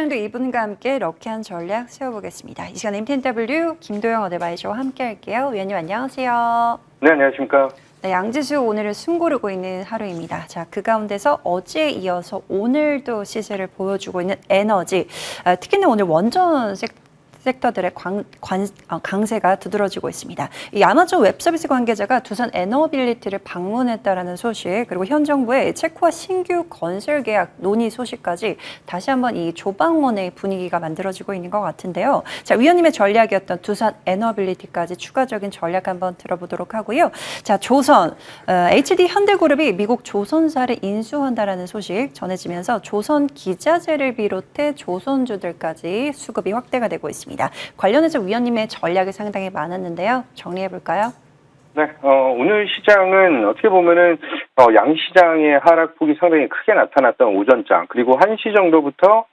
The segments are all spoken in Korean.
시간도 이분과 함께 럭키한 전략 세워보겠습니다. 이 시간 MTNW 김도영 어드바이저와 함께 할게요. 위원님 안녕하세요. 네, 안녕하십니까. 네, 양지수 오늘은 숨고르고 있는 하루입니다. 자, 그 가운데서 어제에 이어서 오늘도 시세를 보여주고 있는 에너지, 특히나 오늘 원전 섹터들의 강세가 두드러지고 있습니다. 이 아마존 웹서비스 관계자가 두산 에너빌리티를 방문했다라는 소식, 그리고 현 정부의 체코와 신규 건설 계약 논의 소식까지 다시 한번 이 조방원의 분위기가 만들어지고 있는 것 같은데요. 자, 위원님의 전략이었던 두산 에너빌리티까지 추가적인 전략 한번 들어보도록 하고요. 자, 조선, HD 현대그룹이 미국 조선사를 인수한다라는 소식 전해지면서 조선 기자재를 비롯해 조선주들까지 수급이 확대가 되고 있습니다. 관련해서 위원님의 전략이 상당히 많았는데요. 정리해볼까요? 네, 오늘 시장은 어떻게 보면은 양시장의 하락폭이 상당히 크게 나타났던 오전장, 그리고 1시 정도부터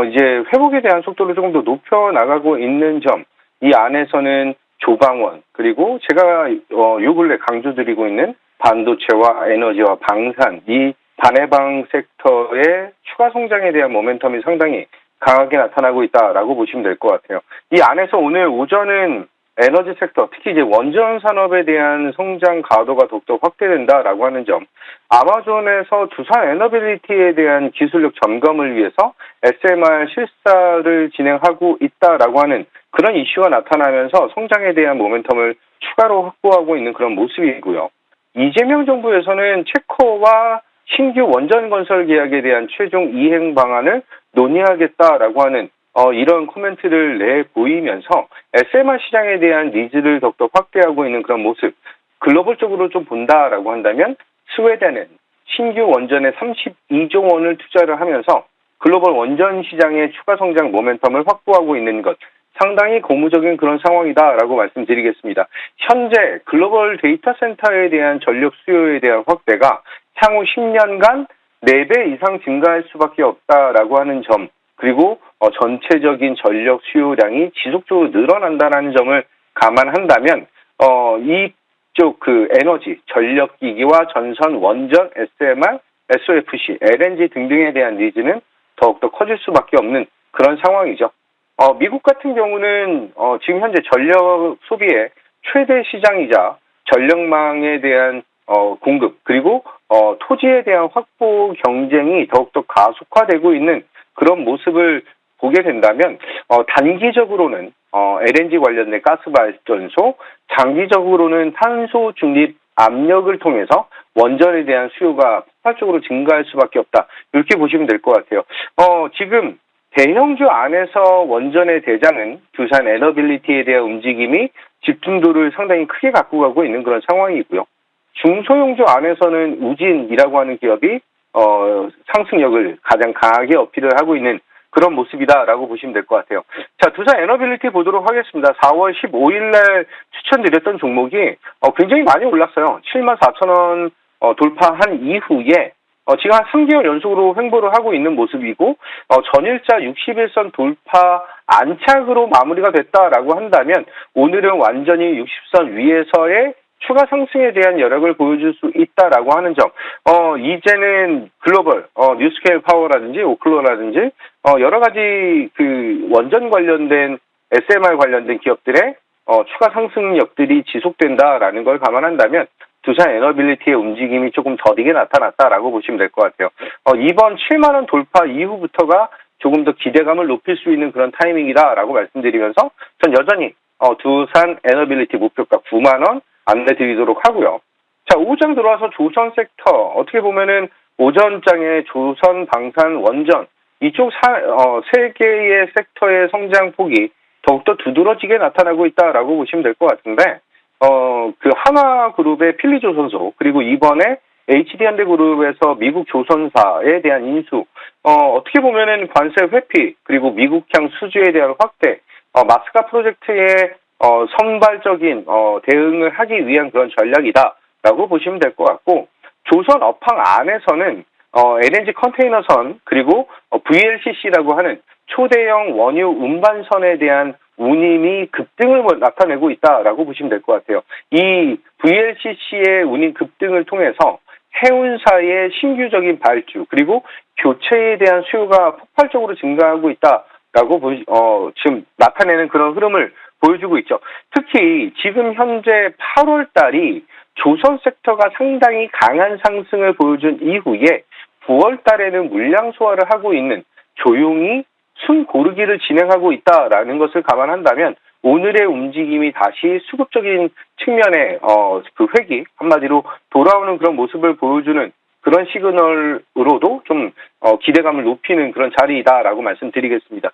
이제 회복에 대한 속도를 조금 더 높여 나가고 있는 점, 이 안에서는 조방원, 그리고 제가 요 근래 강조드리고 있는 반도체와 에너지와 방산, 이 반해방 섹터의 추가 성장에 대한 모멘텀이 상당히 강하게 나타나고 있다라고 보시면 될 것 같아요. 이 안에서 오늘 오전은 에너지 섹터, 특히 이제 원전 산업에 대한 성장 가도가 더욱더 확대된다라고 하는 점, 아마존에서 두산 에너빌리티에 대한 기술력 점검을 위해서 SMR 실사를 진행하고 있다라고 하는 그런 이슈가 나타나면서 성장에 대한 모멘텀을 추가로 확보하고 있는 그런 모습이고요. 이재명 정부에서는 체코와 신규 원전 건설 계약에 대한 최종 이행 방안을 논의하겠다라고 하는 이런 코멘트를 내보이면서 SMR 시장에 대한 니즈를 더욱더 확대하고 있는 그런 모습, 글로벌적으로 좀 본다라고 한다면 스웨덴은 신규 원전에 32조 원을 투자를 하면서 글로벌 원전 시장의 추가 성장 모멘텀을 확보하고 있는 것, 상당히 고무적인 그런 상황이다라고 말씀드리겠습니다. 현재 글로벌 데이터 센터에 대한 전력 수요에 대한 확대가 향후 10년간 4배 이상 증가할 수밖에 없다라고 하는 점, 그리고 전체적인 전력 수요량이 지속적으로 늘어난다는 점을 감안한다면 이쪽 그 에너지, 전력기기와 전선, 원전, SMR, SOFC, LNG 등등에 대한 니즈는 더욱더 커질 수밖에 없는 그런 상황이죠. 미국 같은 경우는 지금 현재 전력 소비의 최대 시장이자 전력망에 대한 공급, 그리고 토지에 대한 확보 경쟁이 더욱더 가속화되고 있는 그런 모습을 보게 된다면 단기적으로는 LNG 관련된 가스발전소, 장기적으로는 탄소 중립 압력을 통해서 원전에 대한 수요가 폭발적으로 증가할 수밖에 없다. 이렇게 보시면 될 것 같아요. 지금 대형주 안에서 원전의 대장은 두산 에너빌리티에 대한 움직임이 집중도를 상당히 크게 갖고 가고 있는 그런 상황이고요. 중소형주 안에서는 우진이라고 하는 기업이 상승력을 가장 강하게 어필을 하고 있는 그런 모습이다라고 보시면 될 것 같아요. 자, 두산 에너빌리티 보도록 하겠습니다. 4월 15일 날 추천드렸던 종목이 굉장히 많이 올랐어요. 74,000원 돌파한 이후에 지금 한 3개월 연속으로 횡보를 하고 있는 모습이고 전일자 61선 돌파 안착으로 마무리가 됐다라고 한다면 오늘은 완전히 60선 위에서의 추가 상승에 대한 여력을 보여줄 수 있다라고 하는 점, 이제는 글로벌, 뉴스케일 파워라든지 오클로라든지, 여러 가지 그 원전 관련된 SMR 관련된 기업들의, 추가 상승력들이 지속된다라는 걸 감안한다면, 두산 에너빌리티의 움직임이 조금 더디게 나타났다라고 보시면 될 것 같아요. 이번 7만원 돌파 이후부터가 조금 더 기대감을 높일 수 있는 그런 타이밍이다라고 말씀드리면서, 전 여전히, 두산 에너빌리티 목표가 9만원, 안내드리도록 하고요. 자, 오후장 들어와서 조선 섹터, 어떻게 보면은 오전장에 조선, 방산, 원전, 이쪽 세 개의 섹터의 성장폭이 더욱더 두드러지게 나타나고 있다라고 보시면 될 것 같은데, 그 한화그룹의 필리조선소, 그리고 이번에 HD현대그룹에서 미국 조선사에 대한 인수, 어떻게 보면은 관세 회피, 그리고 미국향 수주에 대한 확대, 마스카 프로젝트의 선발적인 대응을 하기 위한 그런 전략이다라고 보시면 될 것 같고, 조선 업황 안에서는 LNG 컨테이너선, 그리고 VLCC라고 하는 초대형 원유 운반선에 대한 운임이 급등을 나타내고 있다라고 보시면 될 것 같아요. 이 VLCC의 운임 급등을 통해서 해운사의 신규적인 발주 그리고 교체에 대한 수요가 폭발적으로 증가하고 있다라고 지금 나타내는 그런 흐름을 보여주고 있죠. 특히 지금 현재 8월 달이 조선 섹터가 상당히 강한 상승을 보여준 이후에 9월 달에는 물량 소화를 하고 있는 조용히 숨 고르기를 진행하고 있다라는 것을 감안한다면 오늘의 움직임이 다시 수급적인 측면의 그 회기 한마디로 돌아오는 그런 모습을 보여주는 그런 시그널으로도 좀 기대감을 높이는 그런 자리이다라고 말씀드리겠습니다.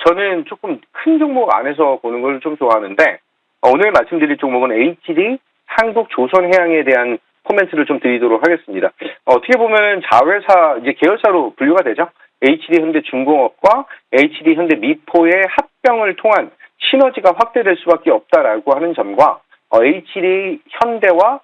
저는 조금 큰 종목 안에서 보는 걸 좀 좋아하는데 오늘 말씀드릴 종목은 HT 한국조선해양에 대한 코멘트를 좀 드리도록 하겠습니다. 어떻게 보면 자회사 이제 계열사로 분류가 되죠. HD 현대중공업과 HD 현대미포의 합병을 통한 시너지가 확대될 수밖에 없다라고 하는 점과 HD 현대와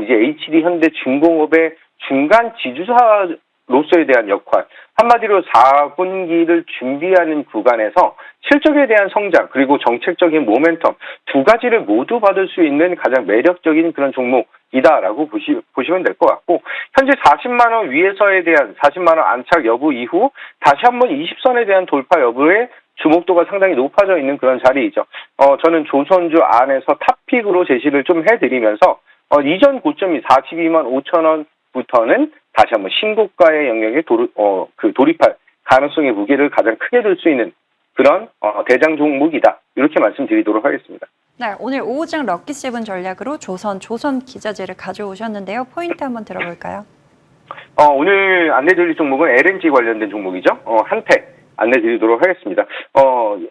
이제 HD 현대중공업의 중간 지주사로서에 대한 역할, 한마디로 4분기를 준비하는 구간에서 실적에 대한 성장 그리고 정책적인 모멘텀 두 가지를 모두 받을 수 있는 가장 매력적인 그런 종목이다라고 보시면 될 것 같고 현재 40만 원 위에서에 대한 40만 원 안착 여부 이후 다시 한번 20선에 대한 돌파 여부에 주목도가 상당히 높아져 있는 그런 자리이죠. 저는 조선주 안에서 탑픽으로 제시를 좀 해드리면서 이전 고점이 42만 5천 원부터는 다시 한번 신고가의 영역에 돌입할 가능성의 무게를 가장 크게 들 수 있는 그런 대장 종목이다. 이렇게 말씀드리도록 하겠습니다. 네, 오늘 오후장 럭키세븐 전략으로 조선 기자재를 가져오셨는데요. 포인트 한번 들어볼까요? 오늘 안내드릴 종목은 LNG 관련된 종목이죠. 한택 안내드리도록 하겠습니다.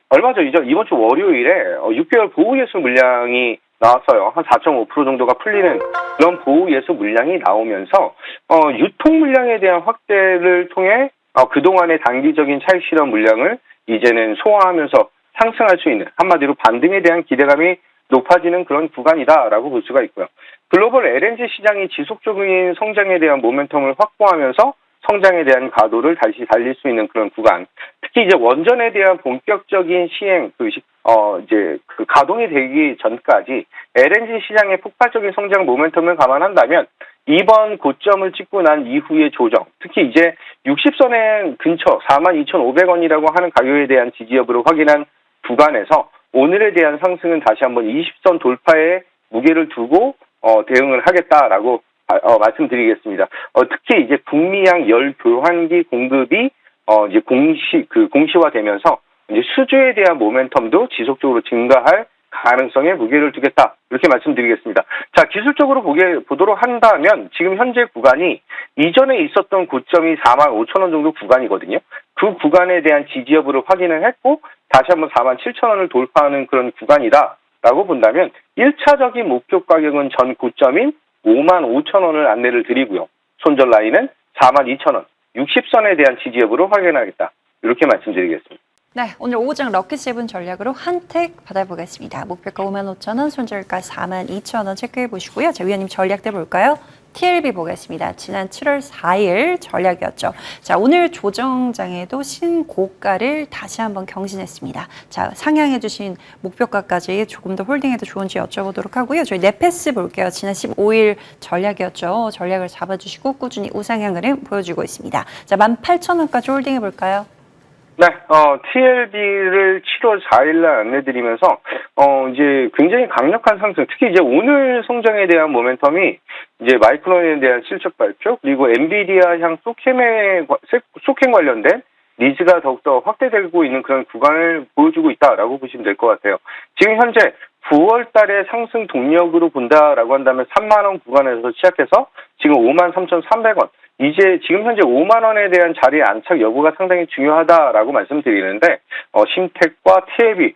얼마 전이죠. 이번 주 월요일에 6개월 보호예수 물량이 나왔어요. 한 4.5% 정도가 풀리는 그런 보호예수 물량이 나오면서 유통 물량에 대한 확대를 통해 그동안의 단기적인 차익 실현 물량을 이제는 소화하면서 상승할 수 있는 한마디로 반등에 대한 기대감이 높아지는 그런 구간이다라고 볼 수가 있고요. 글로벌 LNG 시장이 지속적인 성장에 대한 모멘텀을 확보하면서 성장에 대한 가도를 다시 달릴 수 있는 그런 구간. 특히 이제 원전에 대한 본격적인 시행, 이제 그 가동이 되기 전까지 LNG 시장의 폭발적인 성장 모멘텀을 감안한다면 이번 고점을 찍고 난 이후의 조정, 특히 이제 60선의 근처 42,500원이라고 하는 가격에 대한 지지 여부를 확인한 구간에서 오늘에 대한 상승은 다시 한번 20선 돌파에 무게를 두고 대응을 하겠다라고 말씀드리겠습니다. 특히 이제 북미양 열 교환기 공급이 이제 공시화되면서 이제 수주에 대한 모멘텀도 지속적으로 증가할 가능성에 무게를 두겠다. 이렇게 말씀드리겠습니다. 자, 기술적으로 보도록 한다면 지금 현재 구간이 이전에 있었던 고점이 45,000원 정도 구간이거든요. 그 구간에 대한 지지 여부를 확인을 했고 다시 한번 47,000원을 돌파하는 그런 구간이다라고 본다면 1차적인 목표 가격은 전 고점인 55,000원을 안내를 드리고요. 손절 라인은 42,000원, 60선에 대한 지지 여부를 확인하겠다. 이렇게 말씀드리겠습니다. 네, 오늘 오후장 럭키세븐 전략으로 한택 받아보겠습니다. 목표가 55,000원, 손절가 42,000원 체크해 보시고요. 자, 위원님 전략대 볼까요? TLB 보겠습니다. 지난 7월 4일 전략이었죠. 자, 오늘 조정장에도 신고가를 다시 한번 경신했습니다. 자, 상향해 주신 목표가까지 조금 더 홀딩해도 좋은지 여쭤보도록 하고요. 저희 네패스 볼게요. 지난 15일 전략이었죠. 전략을 잡아주시고 꾸준히 우상향 흐름 보여주고 있습니다. 자, 18,000원까지 홀딩해 볼까요? 네, TLB를 7월 4일날 안내드리면서, 이제 굉장히 강력한 상승, 특히 이제 오늘 성장에 대한 모멘텀이 이제 마이크론에 대한 실적 발표, 그리고 엔비디아 향 소캠 관련된 니즈가 더욱더 확대되고 있는 그런 구간을 보여주고 있다라고 보시면 될 것 같아요. 지금 현재 9월 달에 상승 동력으로 본다라고 한다면 3만원 구간에서 시작해서 지금 53,300원. 이제 지금 현재 5만 원에 대한 자리의 안착 여부가 상당히 중요하다라고 말씀드리는데 심텍과 TLB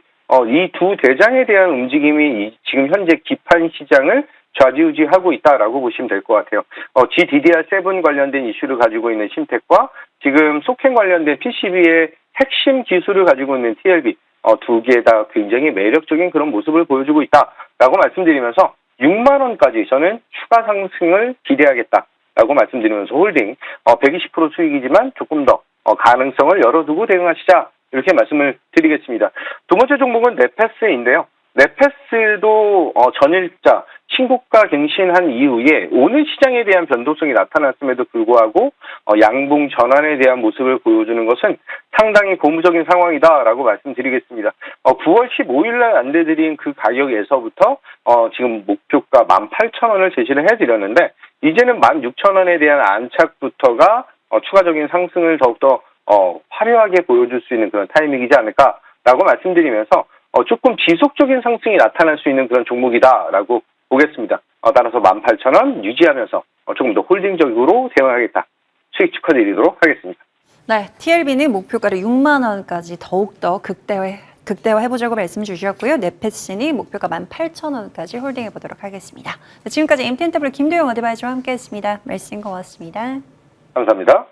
이 두 대장에 대한 움직임이 지금 현재 기판 시장을 좌지우지하고 있다라고 보시면 될 것 같아요. GDDR7 관련된 이슈를 가지고 있는 심텍과 지금 소캠 관련된 PCB의 핵심 기술을 가지고 있는 TLB 두 개 다 굉장히 매력적인 그런 모습을 보여주고 있다라고 말씀드리면서 6만 원까지 저는 추가 상승을 기대하겠다. 라고 말씀드리면서 홀딩 120% 수익이지만 조금 더 가능성을 열어두고 대응하시자 이렇게 말씀을 드리겠습니다. 두 번째 종목은 네패스인데요. 네패스도 전일자 신고가 갱신한 이후에 오늘 시장에 대한 변동성이 나타났음에도 불구하고 양봉 전환에 대한 모습을 보여주는 것은 상당히 고무적인 상황이다라고 말씀드리겠습니다. 9월 15일 날 안내드린 그 가격에서부터 지금 목표가 18,000원을 제시를 해드렸는데 이제는 16,000원에 대한 안착부터가 추가적인 상승을 더욱더 화려하게 보여줄 수 있는 그런 타이밍이지 않을까라고 말씀드리면서 조금 지속적인 상승이 나타날 수 있는 그런 종목이다라고 보겠습니다. 따라서 18,000원 유지하면서 조금 더 홀딩적으로 대응하겠다. 수익 축하드리도록 하겠습니다. 네, TLB는 목표가를 6만 원까지 더욱더 극대화해보자고 말씀 주셨고요. 네펫신이 목표가 18,000원까지 홀딩해보도록 하겠습니다. 지금까지 MTNW 김도영 어드바이저와 함께했습니다. 말씀 고맙습니다. 감사합니다.